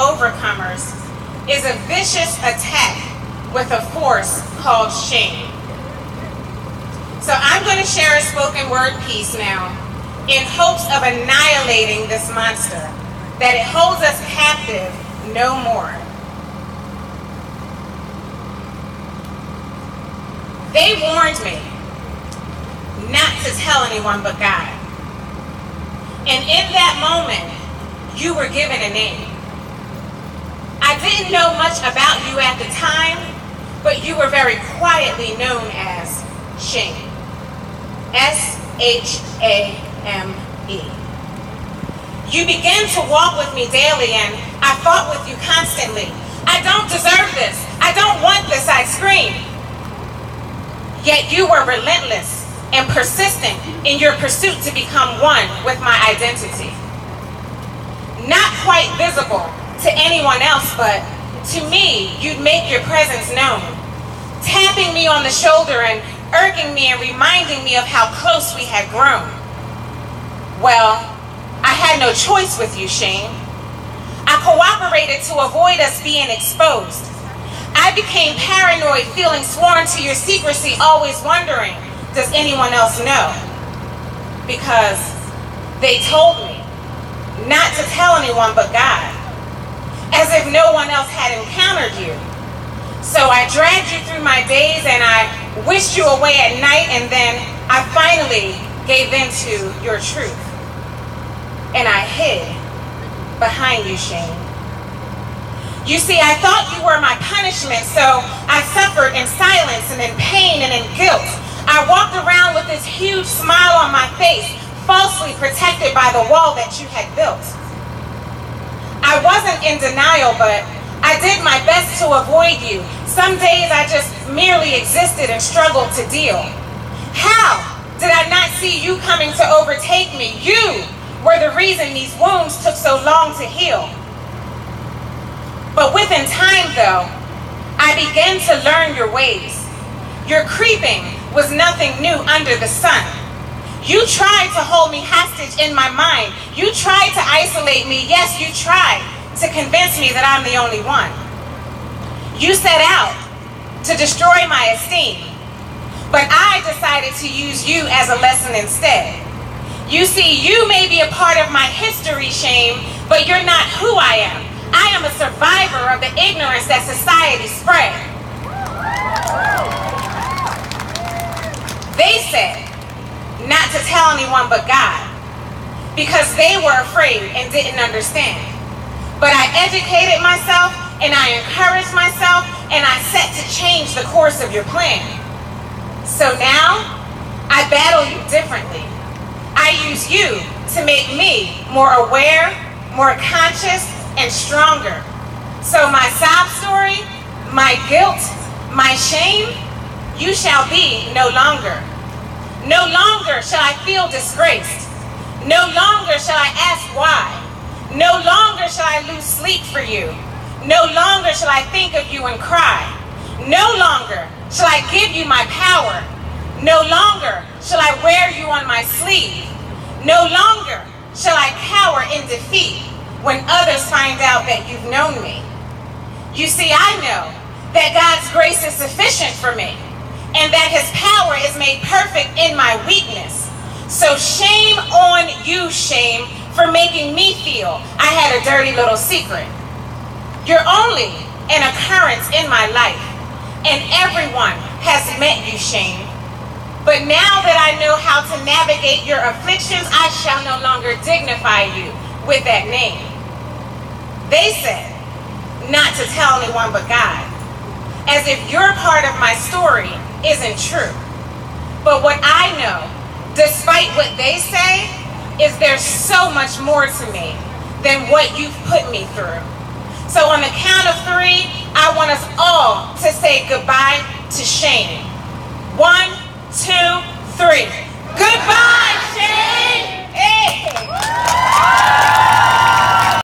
overcomers is a vicious attack with a force called shame. So I'm going to share a spoken word piece now in hopes of annihilating this monster, that it holds us captive no more. They warned me not to tell anyone but God. And in that moment, you were given a name. I didn't know much about you at the time, but you were very quietly known as Shame. S-H-A-M-E. You began to walk with me daily, and I fought with you constantly. I don't deserve this. I don't want this, I screamed. Yet you were relentless and persistent in your pursuit to become one with my identity. Not quite visible to anyone else, but to me, you'd make your presence known, tapping me on the shoulder and irking me and reminding me of how close we had grown. Well, I had no choice with you, Shame. I cooperated to avoid us being exposed. I became paranoid, feeling sworn to your secrecy, always wondering, does anyone else know? Because they told me not to tell anyone but God, as if no one else had encountered you. So I dragged you through my days and I wished you away at night, and then I finally gave in to your truth. And I hid behind you, Shame. You see, I thought you were my punishment, so I suffered in silence and in pain and in guilt. I walked around with this huge smile on my face, falsely protected by the wall that you had built. I wasn't in denial, but I did my best to avoid you. Some days I just merely existed and struggled to deal. How did I not see you coming to overtake me? You were the reason these wounds took so long to heal. But within time, though, I began to learn your ways. Your creeping was nothing new under the sun. You tried to hold me hostage in my mind. You tried to isolate me. Yes, you tried to convince me that I'm the only one. You set out to destroy my esteem, but I decided to use you as a lesson instead. You see, you may be a part of my history, Shame, but you're not who I am. I am a survivor of the ignorance that society spread. They said not to tell anyone but God, because they were afraid and didn't understand. But I educated myself, and I encouraged myself, and I set to change the course of your plan. So now, I battle you differently. I use you to make me more aware, more conscious, and stronger. So my sob story, my guilt, my shame, you shall be no longer. No longer shall I feel disgraced. No longer shall I ask why. No longer shall I lose sleep for you. No longer shall I think of you and cry. No longer shall I give you my power. No longer shall I wear you on my sleeve. No longer shall I cower in defeat when others find out that you've known me. You see, I know that God's grace is sufficient for me, and that his power is made perfect in my weakness. So shame on you, Shame, for making me feel I had a dirty little secret. You're only an occurrence in my life, and everyone has met you, Shame. But now that I know how to navigate your afflictions, I shall no longer dignify you with that name. They said not to tell anyone but God, as if your part of my story isn't true. But what I know, despite what they say, is there's so much more to me than what you've put me through. So on the count of 3, I want us all to say goodbye to shame. 1, 2, 3.